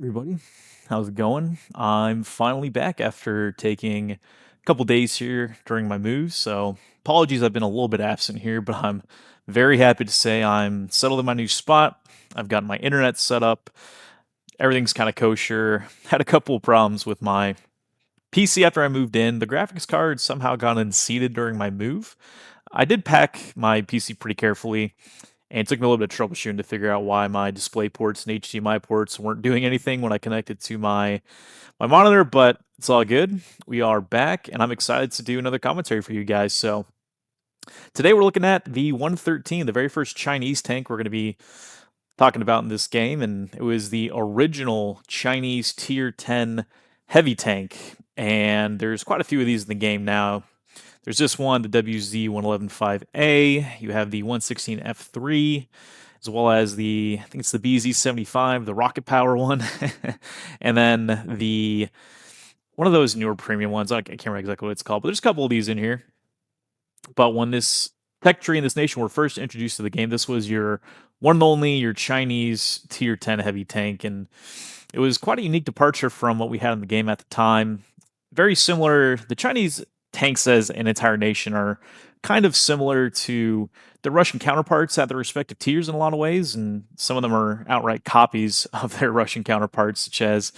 Everybody. How's it going? I'm finally back after taking a couple days here during my move. So, apologies, I've been a little bit absent here, but I'm very happy to say I'm settled in my new spot. I've got my internet set up. Everything's kind of kosher. Had a couple of problems with my PC after I moved in. The graphics card somehow got unseated during my move. I did pack my PC pretty carefully, and it took me a little bit of troubleshooting to figure out why my display ports and HDMI ports weren't doing anything when I connected to my monitor, but it's all good. We are back, and I'm excited to do another commentary for you guys. So today we're looking at the 113, the very first Chinese tank we're going to be talking about in this game, and it was the original Chinese Tier 10 heavy tank. And there's quite a few of these in the game now. There's this one, the WZ-1115A. You have the 116F3, as well as I think it's the BZ-75, the rocket power one, and then one of those newer premium ones. I can't remember exactly what it's called, but there's a couple of these in here. But when this tech tree in this nation were first introduced to the game, this was your one and only, your Chinese Tier 10 heavy tank, and it was quite a unique departure from what we had in the game at the time. Very similar. The Chinese tanks as an entire nation are kind of similar to the Russian counterparts at their respective tiers in a lot of ways, and some of them are outright copies of their Russian counterparts, such as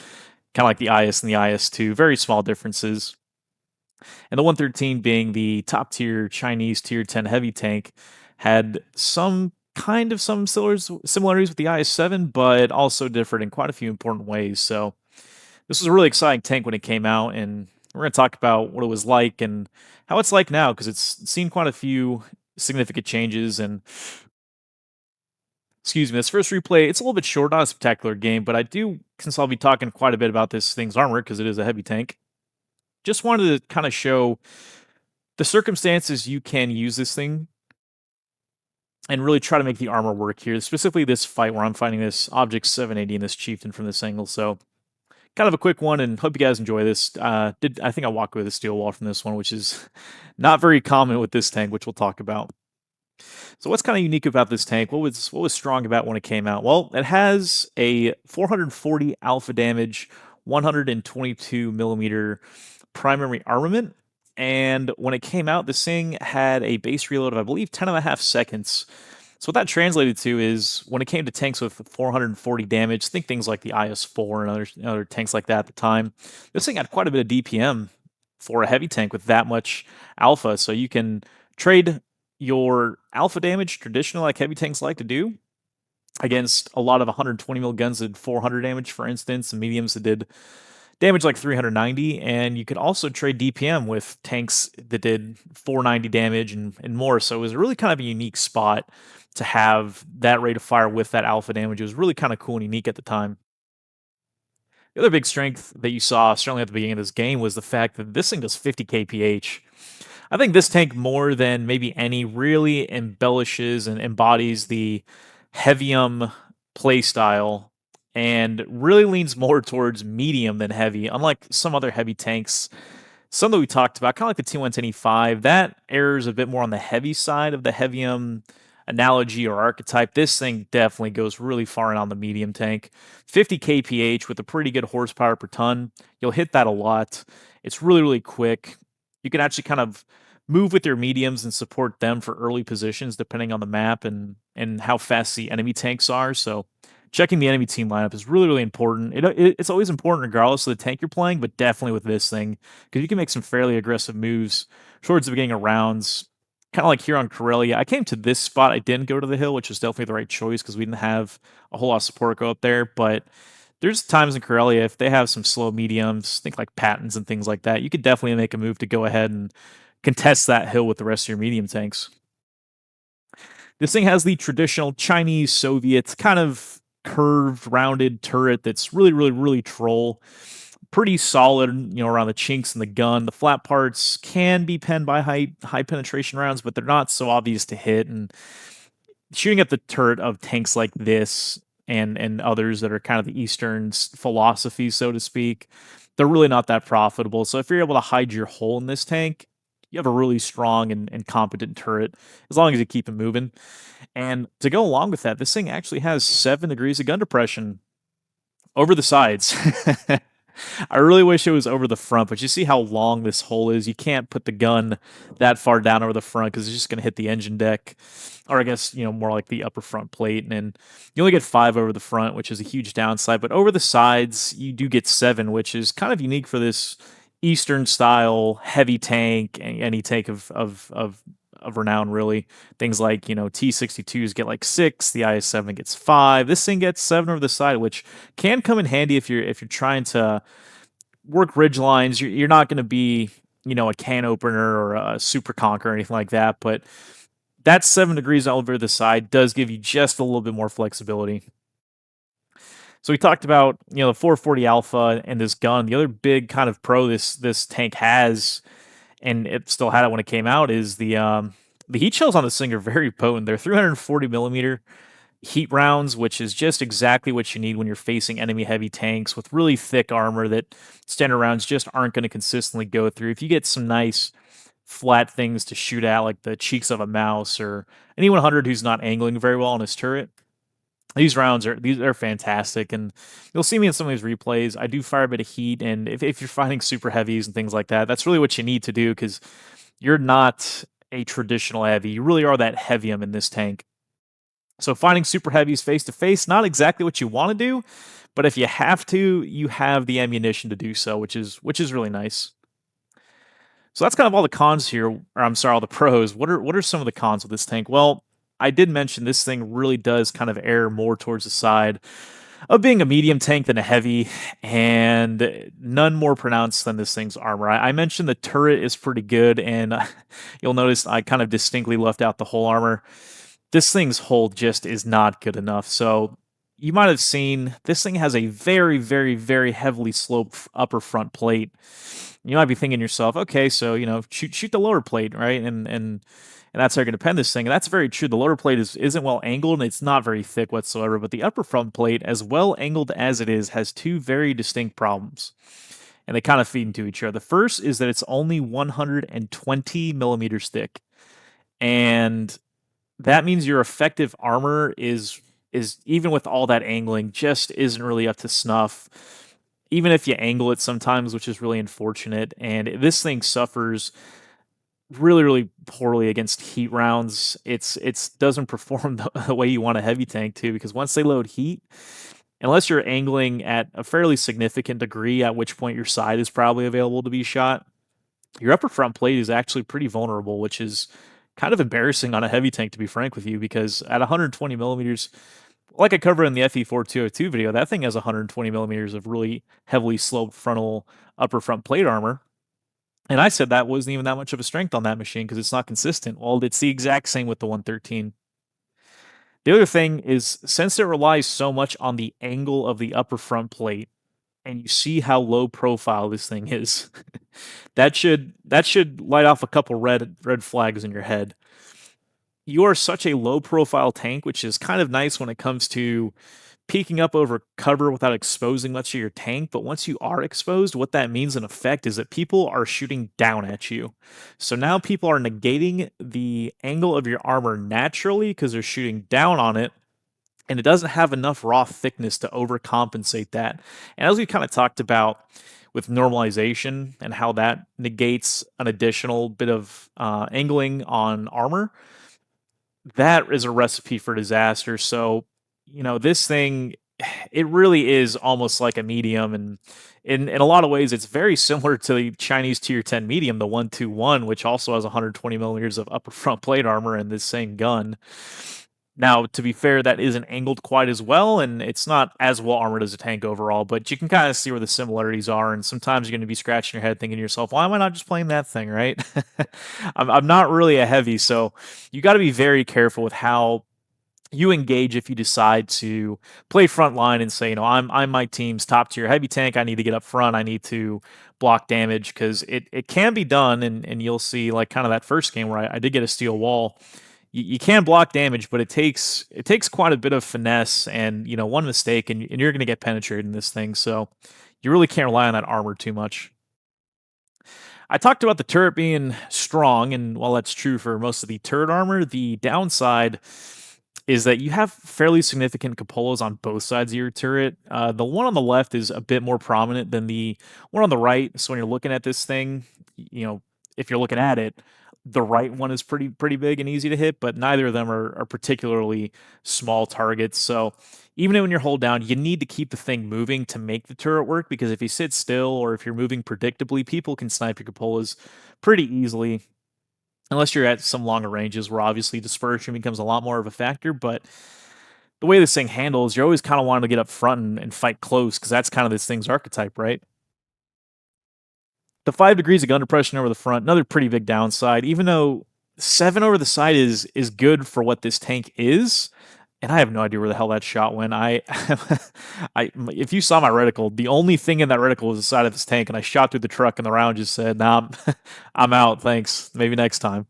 kind of like the IS and the IS-2. Very small differences. And the 113 being the top tier Chinese tier 10 heavy tank had some similarities with the IS-7, but also differed in quite a few important ways. So this was a really exciting tank when it came out, and we're going to talk about what it was like and how it's like now, because it's seen quite a few significant changes. And excuse me, this first replay, it's a little bit short, not a spectacular game, but since I'll be talking quite a bit about this thing's armor, because it is a heavy tank, just wanted to kind of show the circumstances you can use this thing and really try to make the armor work here. Specifically, this fight where I'm fighting this Object 780 and this Chieftain from this angle. So, kind of a quick one, and hope you guys enjoy this. I think I walked away with a steel wall from this one, which is not very common with this tank, which we'll talk about. So, what's kind of unique about this tank? What was strong about when it came out? Well, it has a 440 alpha damage, 122 millimeter primary armament. And when it came out, this thing had a base reload of, I believe, 10 and a half seconds. So what that translated to is when it came to tanks with 440 damage, think things like the IS-4 and other tanks like that at the time, this thing had quite a bit of DPM for a heavy tank with that much alpha. So you can trade your alpha damage, traditional like heavy tanks like to do, against a lot of 120 mil guns that did 400 damage, for instance, and mediums that did damage like 390, and you could also trade DPM with tanks that did 490 damage and more. So it was really kind of a unique spot to have that rate of fire with that alpha damage. It was really kind of cool and unique at the time. The other big strength that you saw, certainly at the beginning of this game, was the fact that this thing does 50 kph. I think this tank, more than maybe any, really embellishes and embodies the heavium playstyle and really leans more towards medium than heavy, unlike some other heavy tanks. Some that we talked about, kind of like the T110E5, that errs a bit more on the heavy side of the heavium analogy or archetype. This thing definitely goes really far in on the medium tank. 50 kph with a pretty good horsepower per ton. You'll hit that a lot. It's really, really quick. You can actually kind of move with your mediums and support them for early positions depending on the map and how fast the enemy tanks are. So checking the enemy team lineup is really, really important. It's always important regardless of the tank you're playing, but definitely with this thing, because you can make some fairly aggressive moves towards the beginning of rounds. Kind of like here on Corellia, I came to this spot. I didn't go to the hill, which was definitely the right choice because we didn't have a whole lot of support go up there. But there's times in Corellia, if they have some slow mediums, think like Pattons and things like that, you could definitely make a move to go ahead and contest that hill with the rest of your medium tanks. This thing has the traditional Chinese Soviet kind of curved, rounded turret that's really, really, really troll. Pretty solid, around the chinks in the gun. The flat parts can be penned by high penetration rounds, but they're not so obvious to hit. And shooting at the turret of tanks like this and others that are kind of the Eastern's philosophy, so to speak, they're really not that profitable. So if you're able to hide your hole in this tank, you have a really strong and competent turret, as long as you keep it moving. And to go along with that, this thing actually has 7 degrees of gun depression. Over the sides. I really wish it was over the front, but you see how long this hole is. You can't put the gun that far down over the front because it's just going to hit the engine deck, or I guess more like the upper front plate. And you only get 5 over the front, which is a huge downside. But over the sides, you do get 7, which is kind of unique for this Eastern style heavy tank, any tank of renown, really. Things like T-62s get like 6, the IS-7 gets 5. This thing gets 7 over the side, which can come in handy if you're trying to work ridge lines. You're not going to be a can opener or a super conquer or anything like that, but that 7 degrees over the side does give you just a little bit more flexibility. So we talked about the 440 Alpha and this gun. The other big kind of pro this tank has, and it still had it when it came out, is the heat shells on this thing are very potent. They're 340 millimeter heat rounds, which is just exactly what you need when you're facing enemy heavy tanks with really thick armor that standard rounds just aren't going to consistently go through. If you get some nice flat things to shoot at, like the cheeks of a mouse or any 100 who's not angling very well on his turret, these are fantastic, and you'll see me in some of these replays. I do fire a bit of heat, and if you're fighting super heavies and things like that, that's really what you need to do because you're not a traditional heavy. You really are that heavium in this tank. So fighting super heavies face to face, not exactly what you want to do, but if you have to, you have the ammunition to do so, which is really nice. So that's kind of all the cons here, or I'm sorry, all the pros. What are some of the cons of this tank? Well, I did mention this thing really does kind of err more towards the side of being a medium tank than a heavy, and none more pronounced than this thing's armor. I mentioned the turret is pretty good, and you'll notice I kind of distinctly left out the whole armor. This thing's hull just is not good enough. So you might have seen this thing has a very, very, very heavily sloped upper front plate. You might be thinking to yourself, okay, so shoot the lower plate, right? And that's how you're going to pen this thing. And that's very true. The lower plate isn't well angled and it's not very thick whatsoever. But the upper front plate, as well angled as it is, has two very distinct problems, and they kind of feed into each other. The first is that it's only 120 millimeters thick, and that means your effective armor is even with all that angling just isn't really up to snuff. Even if you angle it sometimes, which is really unfortunate, and this thing suffers really, really poorly against heat rounds. It's doesn't perform the way you want a heavy tank to, because once they load heat, unless you're angling at a fairly significant degree, at which point your side is probably available to be shot, your upper front plate is actually pretty vulnerable, which is kind of embarrassing on a heavy tank, to be frank with you, because at 120 millimeters, like I covered in the FE4202 video, that thing has 120 millimeters of really heavily sloped frontal upper front plate armor. And I said that wasn't even that much of a strength on that machine because it's not consistent. Well, it's the exact same with the 113. The other thing is, since it relies so much on the angle of the upper front plate, and you see how low profile this thing is, that should light off a couple red flags in your head. You are such a low profile tank, which is kind of nice when it comes to peeking up over cover without exposing much of your tank. But once you are exposed, what that means in effect is that people are shooting down at you. So now people are negating the angle of your armor naturally because they're shooting down on it, and it doesn't have enough raw thickness to overcompensate that. And as we kind of talked about with normalization and how that negates an additional bit of angling on armor, that is a recipe for disaster. So, this thing, it really is almost like a medium, and in a lot of ways, it's very similar to the Chinese Tier 10 medium, the 121, which also has 120 millimeters of upper front plate armor in this same gun. Now, to be fair, that isn't angled quite as well, and it's not as well armored as a tank overall, but you can kind of see where the similarities are, and sometimes you're going to be scratching your head thinking to yourself, why am I not just playing that thing, right? I'm not really a heavy, so you got to be very careful with how you engage if you decide to play front line and say, I'm my team's top tier heavy tank. I need to get up front. I need to block damage, because it can be done, and you'll see like kind of that first game where I did get a steel wall. You can block damage, but it takes quite a bit of finesse, and one mistake and you're going to get penetrated in this thing. So you really can't rely on that armor too much. I talked about the turret being strong, and while that's true for most of the turret armor, the downside is that you have fairly significant cupolas on both sides of your turret. The one on the left is a bit more prominent than the one on the right. So when you're looking at this thing, you know, if you're looking at it, the right one is pretty big and easy to hit, but neither of them are particularly small targets. So even when you're hold down, you need to keep the thing moving to make the turret work because if you sit still or if you're moving predictably, people can snipe your cupolas pretty easily. Unless you're at some longer ranges where obviously dispersion becomes a lot more of a factor, but the way this thing handles, you're always kind of wanting to get up front and fight close because that's kind of this thing's archetype, right? The 5 degrees of gun depression over the front, another pretty big downside. Even though 7 over the side is good for what this tank is, and I have no idea where the hell that shot went. If you saw my reticle, the only thing in that reticle was the side of this tank, and I shot through the truck, and the round just said, "Nah, I'm out. Thanks. Maybe next time."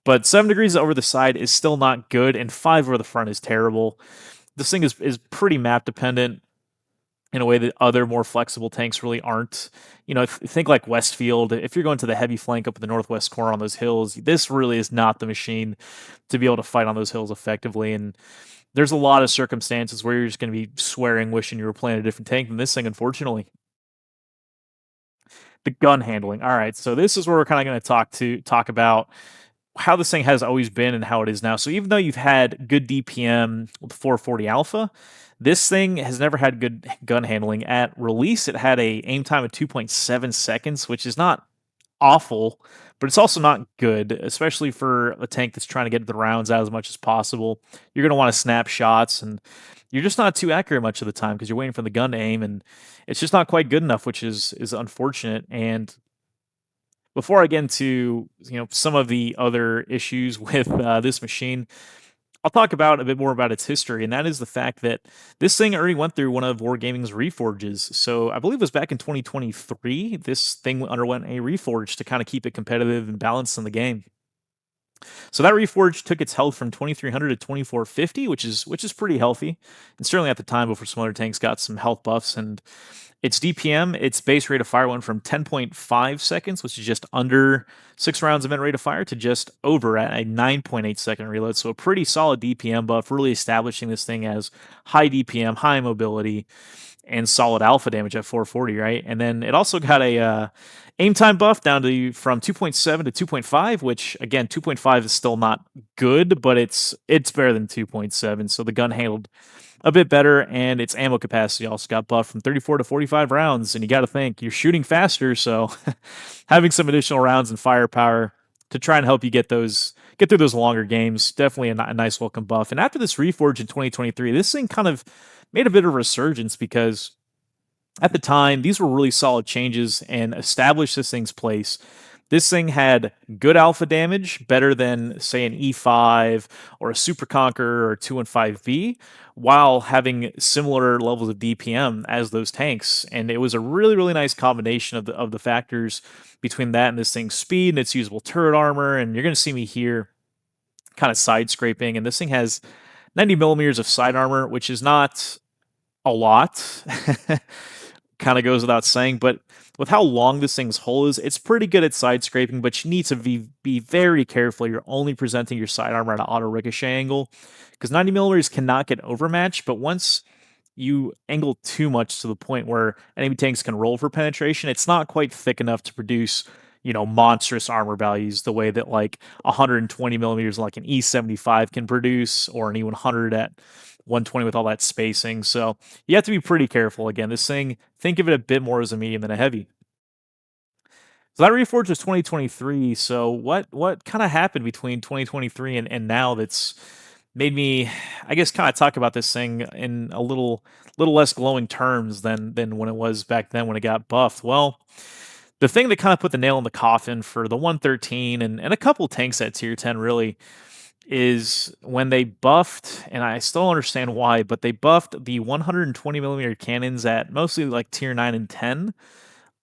But 7 degrees over the side is still not good, and 5 over the front is terrible. This thing is pretty map dependent in a way that other more flexible tanks really aren't. Think like Westfield. If you're going to the heavy flank up in the northwest corner on those hills, this really is not the machine to be able to fight on those hills effectively. And there's a lot of circumstances where you're just going to be swearing, wishing you were playing a different tank than this thing, unfortunately. The gun handling. All right, so this is where we're kind of going to talk about how this thing has always been and how it is now. So even though you've had good DPM with 440 alpha, this thing has never had good gun handling. At release, it had a aim time of 2.7 seconds, which is not awful, but it's also not good, especially for a tank that's trying to get the rounds out as much as possible. You're going to want to snap shots, and you're just not too accurate much of the time because you're waiting for the gun to aim, and it's just not quite good enough, which is unfortunate. And before I get into some of the other issues with this machine, I'll talk about a bit more about its history, and that is the fact that this thing already went through one of Wargaming's reforges. So I believe it was back in 2023. This thing underwent a reforge to kind of keep it competitive and balanced in the game. So that reforge took its health from 2300 to 2450, which is pretty healthy, and certainly at the time before some other tanks got some health buffs. And its DPM, its base rate of fire went from 10.5 seconds, which is just under 6 rounds a minute rate of fire, to just over at a 9.8 second reload. So a pretty solid DPM buff, really establishing this thing as high DPM, high mobility, and solid alpha damage at 440, right? And then it also got a aim time buff down to from 2.7 to 2.5, which again 2.5 is still not good, but it's better than 2.7. So the gun handled a bit better, and its ammo capacity also got buffed from 34 to 45 rounds. And you got to think you're shooting faster, so having some additional rounds and firepower to try and help you get through those longer games, definitely a nice welcome buff. And after this reforge in 2023, this thing kind of made a bit of a resurgence because at the time these were really solid changes and established this thing's place. This thing had good alpha damage, better than, say, an E5 or a Super Conqueror or 215V, while having similar levels of DPM as those tanks. And it was a really, really nice combination of the factors between that and this thing's speed and its usable turret armor. And you're going to see me here kind of side scraping. And this thing has 90 millimeters of side armor, which is not a lot. Kind of goes without saying, but with how long this thing's hull is, it's pretty good at side scraping, but you need to be very careful. You're only presenting your side armor at an auto ricochet angle because 90 millimeters cannot get overmatched, but once you angle too much to the point where enemy tanks can roll for penetration, it's not quite thick enough to produce monstrous armor values the way that like 120 millimeters like an E75 can produce, or an E100 at 120 with all that spacing. So you have to be pretty careful. Again, this thing, think of it a bit more as a medium than a heavy. So that reforge was 2023. So what kind of happened between 2023 and now that's made me, I guess, kind of talk about this thing in a little less glowing terms than when it was back then when it got buffed? Well, the thing that kind of put the nail in the coffin for the 113 and a couple tanks at tier 10 really is when they buffed, and I still don't understand why, but they buffed the 120 millimeter cannons at mostly like tier 9 and 10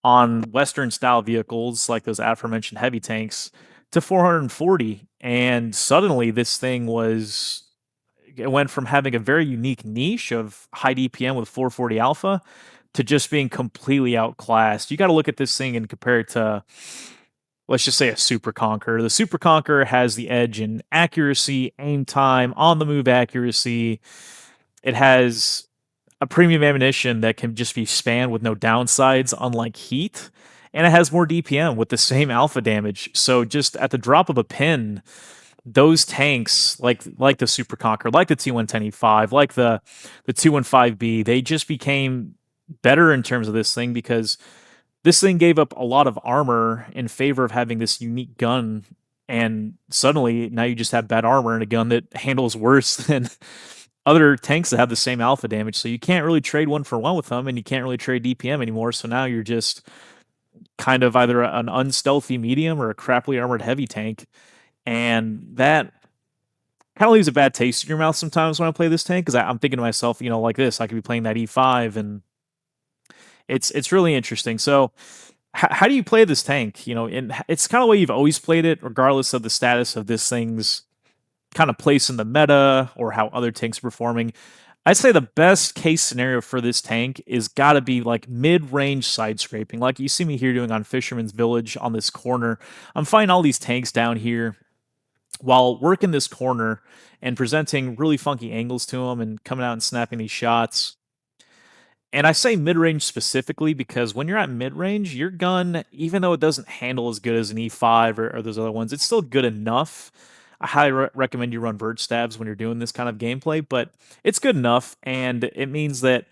on Western style vehicles like those aforementioned heavy tanks to 440. And suddenly this thing it went from having a very unique niche of high DPM with 440 alpha to just being completely outclassed. You got to look at this thing and compare it to let's just say a Super Conqueror. The Super Conqueror has the edge in accuracy, aim time, on the move accuracy. It has a premium ammunition that can just be spanned with no downsides, unlike Heat. And it has more DPM with the same alpha damage. So just at the drop of a pin, those tanks, like the Super Conqueror, like the T110E5, like the 215B, they just became better in terms of this thing because this thing gave up a lot of armor in favor of having this unique gun, and suddenly now you just have bad armor and a gun that handles worse than other tanks that have the same alpha damage. So you can't really trade one for one with them, and you can't really trade DPM anymore. So now you're just kind of either an unstealthy medium or a crappily armored heavy tank, and that kind of leaves a bad taste in your mouth sometimes when I play this tank because I'm thinking to myself, like this, I could be playing that E5, and it's really interesting. So how do you play this tank? And it's kind of the way you've always played it, regardless of the status of this thing's kind of place in the meta or how other tanks are performing. I'd say the best case scenario for this tank is got to be like mid-range side scraping, like you see me here doing on Fisherman's Village on this corner. I'm finding all these tanks down here while working this corner and presenting really funky angles to them and coming out and snapping these shots. And I say mid range specifically because when you're at mid range, your gun, even though it doesn't handle as good as an E5 or those other ones, it's still good enough. I highly recommend you run Verge Stabs when you're doing this kind of gameplay, but it's good enough. And it means that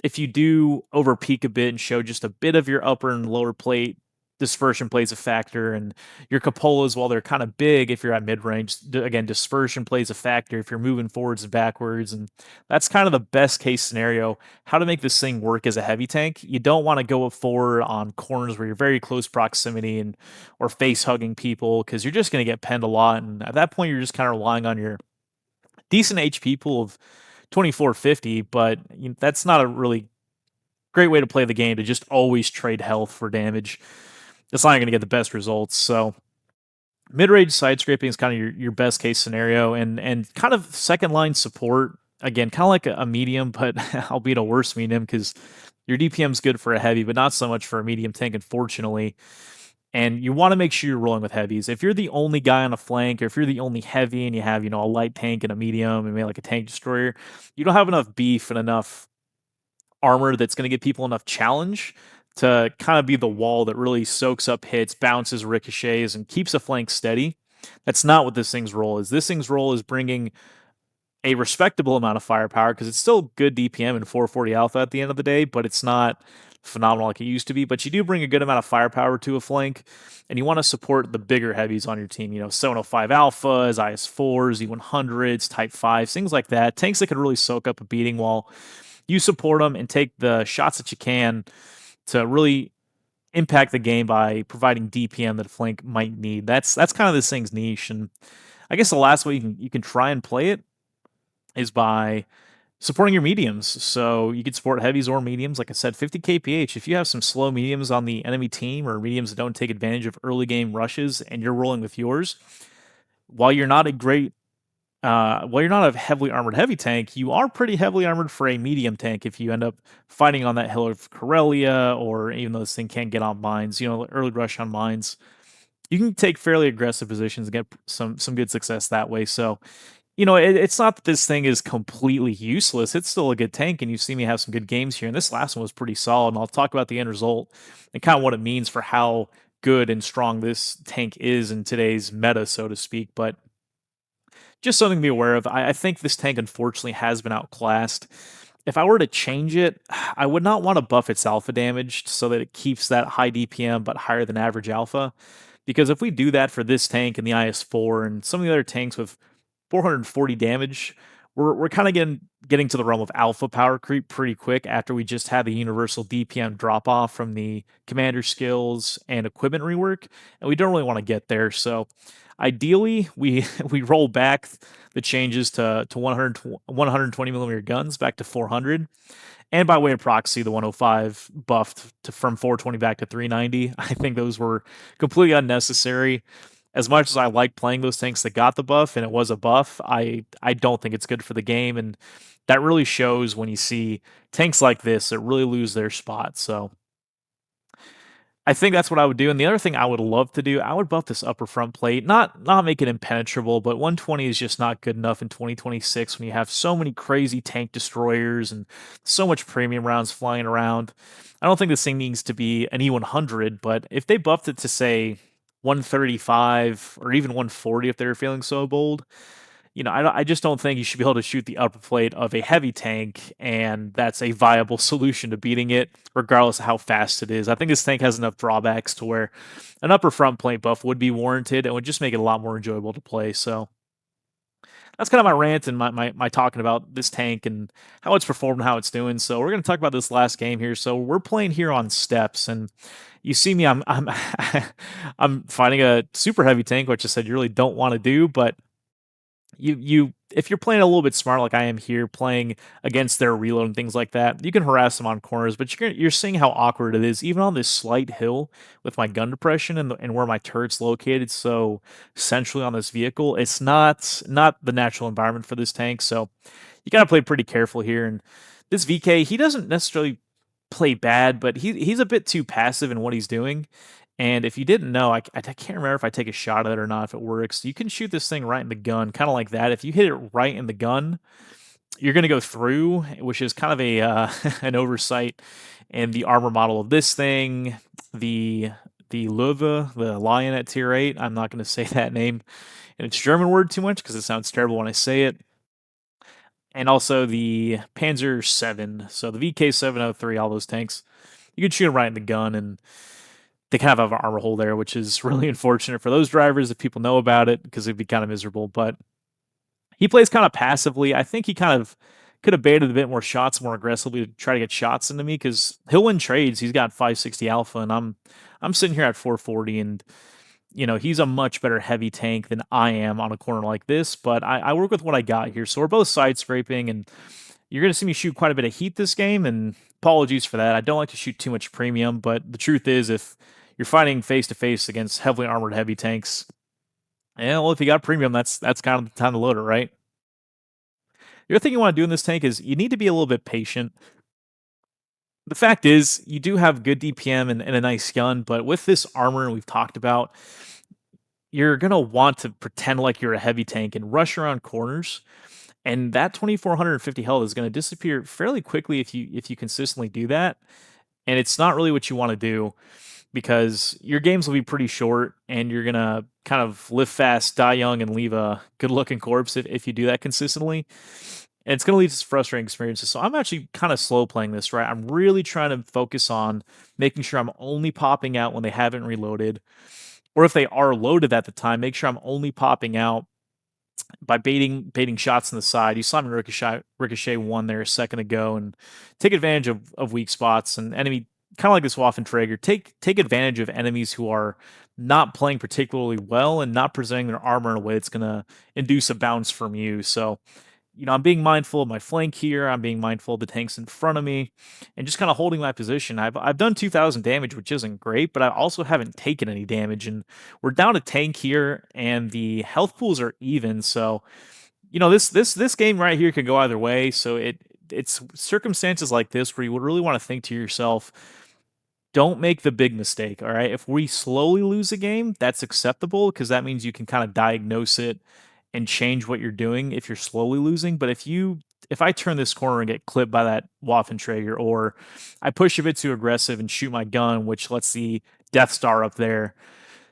if you do over peak a bit and show just a bit of your upper and lower plate, dispersion plays a factor. And your cupolas, while they're kind of big, if you're at mid range, again, dispersion plays a factor if you're moving forwards and backwards. And that's kind of the best case scenario. How to make this thing work as a heavy tank. You don't want to go forward on corners where you're very close proximity and or face hugging people because you're just going to get penned a lot. And at that point, you're just kind of relying on your decent HP pool of 2450, but that's not a really great way to play the game to just always trade health for damage. That's not going to get the best results. So mid-range side scraping is kind of your best case scenario, and kind of second line support, again, kind of like a medium, but albeit a worse medium because your DPM is good for a heavy, but not so much for a medium tank, unfortunately. And you want to make sure you're rolling with heavies. If you're the only guy on a flank, or if you're the only heavy and you have a light tank and a medium and maybe like a tank destroyer, you don't have enough beef and enough armor that's going to give people enough challenge to kind of be the wall that really soaks up hits, bounces, ricochets, and keeps a flank steady. That's not what this thing's role is. This thing's role is bringing a respectable amount of firepower because it's still good DPM and 440 alpha at the end of the day, but it's not phenomenal like it used to be. But you do bring a good amount of firepower to a flank, and you want to support the bigger heavies on your team. 705 alphas, IS4s, E100s, Type 5s, things like that. Tanks that could really soak up a beating while you support them and take the shots that you can to really impact the game by providing DPM that a flank might need. That's kind of this thing's niche, and I guess the last way you can try and play it is by supporting your mediums. So you can support heavies or mediums. Like I said, 50 kph. If you have some slow mediums on the enemy team or mediums that don't take advantage of early game rushes, and you're rolling with yours, while you're not a great well, you're not a heavily armored heavy tank. You are pretty heavily armored for a medium tank if you end up fighting on that hill of Corellia, or even though this thing can't get on mines, early rush on mines. You can take fairly aggressive positions and get some good success that way. So, it's not that this thing is completely useless. It's still a good tank, and you've seen me have some good games here. And this last one was pretty solid. And I'll talk about the end result and kind of what it means for how good and strong this tank is in today's meta, so to speak. But just something to be aware of. I think this tank unfortunately has been outclassed. If I were to change it, I would not want to buff its alpha damage so that it keeps that high DPM but higher than average alpha. Because if we do that for this tank and the IS4 and some of the other tanks with 440 damage, we're kind of getting to the realm of alpha power creep pretty quick after we just had the universal DPM drop off from the commander skills and equipment rework, and we don't really want to get there. So ideally, we we roll back the changes to 120 millimeter guns back to 400, and by way of proxy, the 105 buffed from 420 back to 390. I think those were completely unnecessary. As much as I like playing those tanks that got the buff, and it was a buff, I don't think it's good for the game, and that really shows when you see tanks like this that really lose their spot. So I think that's what I would do, and the other thing I would love to do, I would buff this upper front plate, not make it impenetrable, but 120 is just not good enough in 2026 when you have so many crazy tank destroyers and so much premium rounds flying around. I don't think this thing needs to be an E100, but if they buffed it to say 135 or even 140 if they were feeling so bold, I just don't think you should be able to shoot the upper plate of a heavy tank, and that's a viable solution to beating it, regardless of how fast it is. I think this tank has enough drawbacks to where an upper front plate buff would be warranted and would just make it a lot more enjoyable to play. So that's kind of my rant and my talking about this tank and how it's performed and how it's doing. So we're going to talk about this last game here. So we're playing here on steps, and you see me, I'm I'm fighting a super heavy tank, which I said you really don't want to do, but you if you're playing a little bit smart like I am here, playing against their reload and things like that, you can harass them on corners, but you're seeing how awkward it is, even on this slight hill with my gun depression and where my turret's located so centrally on this vehicle. It's not the natural environment for this tank, so you gotta play pretty careful here. And this VK, he doesn't necessarily play bad, but he's a bit too passive in what he's doing. And if you didn't know, I can't remember if I take a shot at it or not, if it works. You can shoot this thing right in the gun, kind of like that. If you hit it right in the gun, you're going to go through, which is kind of a an oversight in the armor model of this thing. The Löwe, the lion at tier 8. I'm not going to say that name in its German word too much because it sounds terrible when I say it. And also the Panzer 7. So the VK 703, all those tanks. You can shoot them right in the gun, and they kind of have an armor hole there, which is really unfortunate for those drivers if people know about it because it'd be kind of miserable. But he plays kind of passively. I think he kind of could have baited a bit more shots more aggressively to try to get shots into me because he'll win trades. He's got 560 alpha, and I'm sitting here at 440, and he's a much better heavy tank than I am on a corner like this. But I work with what I got here, so we're both side scraping, and you're going to see me shoot quite a bit of heat this game, and apologies for that. I don't like to shoot too much premium, but the truth is, if you're fighting face to face against heavily armored heavy tanks, yeah, well, if you got premium, that's kind of the time to load it, right? The other thing you want to do in this tank is you need to be a little bit patient. The fact is, you do have good DPM and a nice gun, but with this armor we've talked about, you're going to want to pretend like you're a heavy tank and rush around corners. And that 2450 health is going to disappear fairly quickly if you consistently do that. And it's not really what you want to do because your games will be pretty short and you're going to kind of live fast, die young, and leave a good looking corpse if you do that consistently. And it's going to lead to frustrating experiences. So I'm actually kind of slow playing this, right? I'm really trying to focus on making sure I'm only popping out when they haven't reloaded. Or if they are loaded at the time, make sure I'm only popping out by baiting shots on the side. You saw me ricochet one there a second ago, and take advantage of weak spots and enemy, kind of like this Waffentrager. Take advantage of enemies who are not playing particularly well and not presenting their armor in a way that's going to induce a bounce from you. So I'm being mindful of my flank here. I'm being mindful of the tanks in front of me, and just kind of holding my position. I've done 2,000 damage, which isn't great, but I also haven't taken any damage. And we're down a tank here, and the health pools are even. So, this game right here could go either way. So it's circumstances like this where you would really want to think to yourself, don't make the big mistake. All right. If we slowly lose a game, that's acceptable because that means you can kind of diagnose it and change what you're doing if you're slowly losing. But if I turn this corner and get clipped by that Waffentrager, or I push a bit too aggressive and shoot my gun, which lets the Death Star up there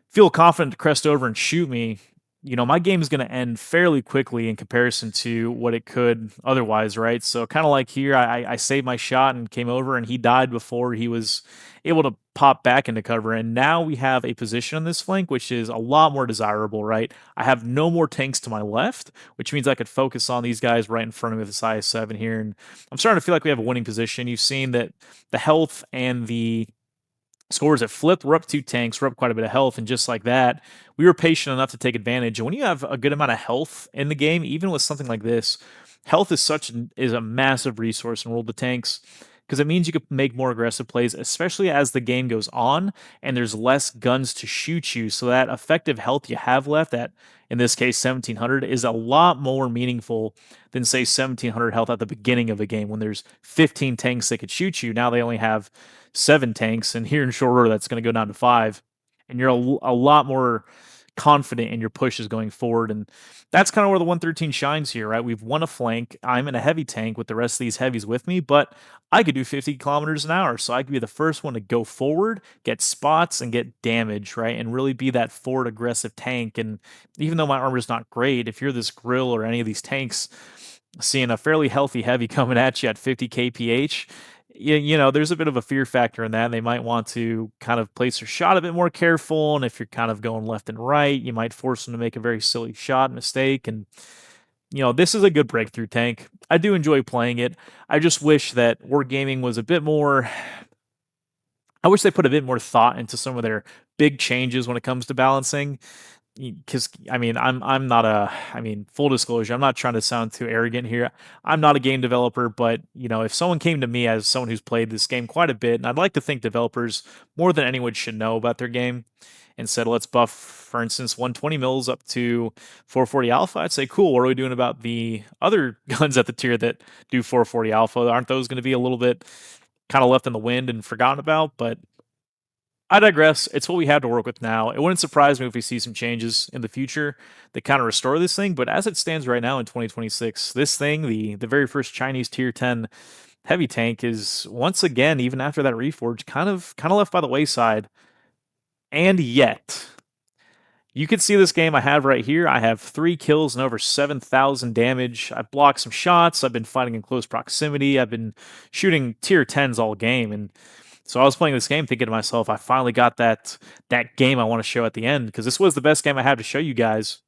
feel confident to crest over and shoot me, my game is going to end fairly quickly in comparison to what it could otherwise, right? So kind of like here, I saved my shot and came over, and he died before he was able to pop back into cover. And now we have a position on this flank, which is a lot more desirable, right? I have no more tanks to my left, which means I could focus on these guys right in front of me with this IS-7 here. And I'm starting to feel like we have a winning position. You've seen that the health and the scores have flipped. We're up 2 tanks. We're up quite a bit of health. And just like that, we were patient enough to take advantage. And when you have a good amount of health in the game, even with something like this, health is a massive resource in World of Tanks because it means you can make more aggressive plays, especially as the game goes on and there's less guns to shoot you. So that effective health you have left, that in this case 1700, is a lot more meaningful than say 1700 health at the beginning of a game when there's 15 tanks that could shoot you. Now they only have 7 tanks, and here in short order that's going to go down to 5, and you're a lot more confident in your pushes going forward. And that's kind of where the 113 shines here, right? We've won a flank. I'm in a heavy tank with the rest of these heavies with me, but I could do 50 kilometers an hour. So I could be the first one to go forward, get spots, and get damage, right? And really be that forward aggressive tank. And even though my armor's not great, if you're this grill or any of these tanks, seeing a fairly healthy heavy coming at you at 50 kph, there's a bit of a fear factor in that. They might want to kind of place their shot a bit more careful, and if you're kind of going left and right, you might force them to make a very silly shot mistake. And this is a good breakthrough tank. I do enjoy playing it. I just wish that Wargaming was a bit more. I wish they put a bit more thought into some of their big changes when it comes to balancing. Because I'm not a. Full disclosure, I'm not trying to sound too arrogant here. I'm not a game developer, but if someone came to me as someone who's played this game quite a bit, and I'd like to think developers more than anyone should know about their game, and said, let's buff, for instance, 120 mils up to 440 alpha, I'd say, cool. What are we doing about the other guns at the tier that do 440 alpha? Aren't those going to be a little bit kind of left in the wind and forgotten about? But I digress. It's what we have to work with now. It wouldn't surprise me if we see some changes in the future that kind of restore this thing. But as it stands right now in 2026, this thing, the very first Chinese tier 10 heavy tank, is once again, even after that reforge, kind of left by the wayside. And yet, you can see this game I have right here. I have 3 kills and over 7,000 damage. I've blocked some shots. I've been fighting in close proximity. I've been shooting tier 10s all game. And so I was playing this game thinking to myself, I finally got that game I want to show at the end, because this was the best game I had to show you guys.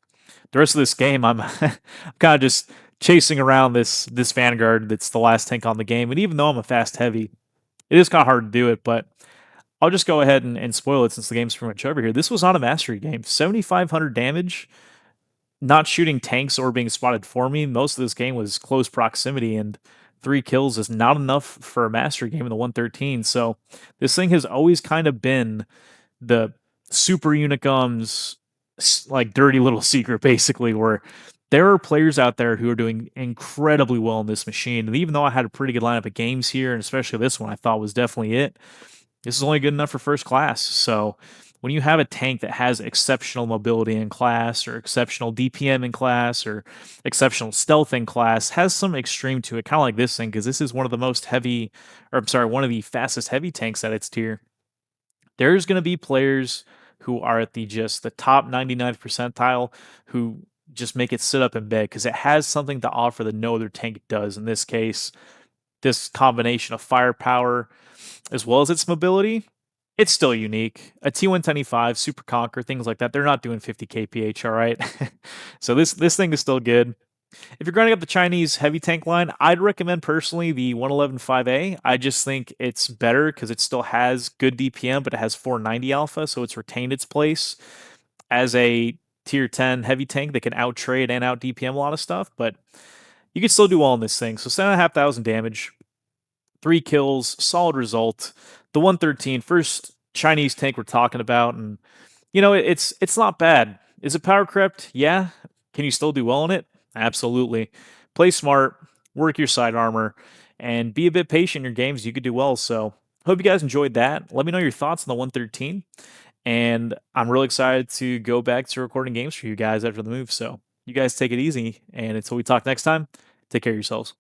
The rest of this game, I'm I'm kind of just chasing around this Vanguard that's the last tank on the game. And even though I'm a fast heavy, it is kind of hard to do it, but I'll just go ahead and spoil it since the game's pretty much over here. This was not a mastery game. 7,500 damage, not shooting tanks or being spotted for me. Most of this game was close proximity, and 3 kills is not enough for a mastery game in the 113. So this thing has always kind of been the Super Unicum's like dirty little secret, basically, where there are players out there who are doing incredibly well in this machine. And even though I had a pretty good lineup of games here, and especially this one I thought was definitely it, this is only good enough for first class. So when you have a tank that has exceptional mobility in class, or exceptional DPM in class, or exceptional stealth in class, has some extreme to it, kind of like this thing, because this is one of the most heavy, or I'm sorry, one of the fastest heavy tanks at its tier. There's going to be players who are at the top 99th percentile who just make it sit up in bed because it has something to offer that no other tank does. In this case, this combination of firepower as well as its mobility, it's still unique. A T125, Super Conquer, things like that, they're not doing 50 kph, all right? So this thing is still good. If you're grinding up the Chinese heavy tank line, I'd recommend personally the 111 5A. I just think it's better because it still has good DPM, but it has 490 alpha, so it's retained its place as a tier 10 heavy tank that can out trade and out DPM a lot of stuff. But you can still do well in this thing. So 7,500 damage, 3 kills, solid result. The 113, first Chinese tank we're talking about, and it's not bad. Is it power crept? Yeah. Can you still do well in it? Absolutely. Play smart, work your side armor, and be a bit patient in your games. You could do well. So hope you guys enjoyed that. Let me know your thoughts on the 113. And I'm really excited to go back to recording games for you guys after the move. So you guys take it easy. And until we talk next time, take care of yourselves.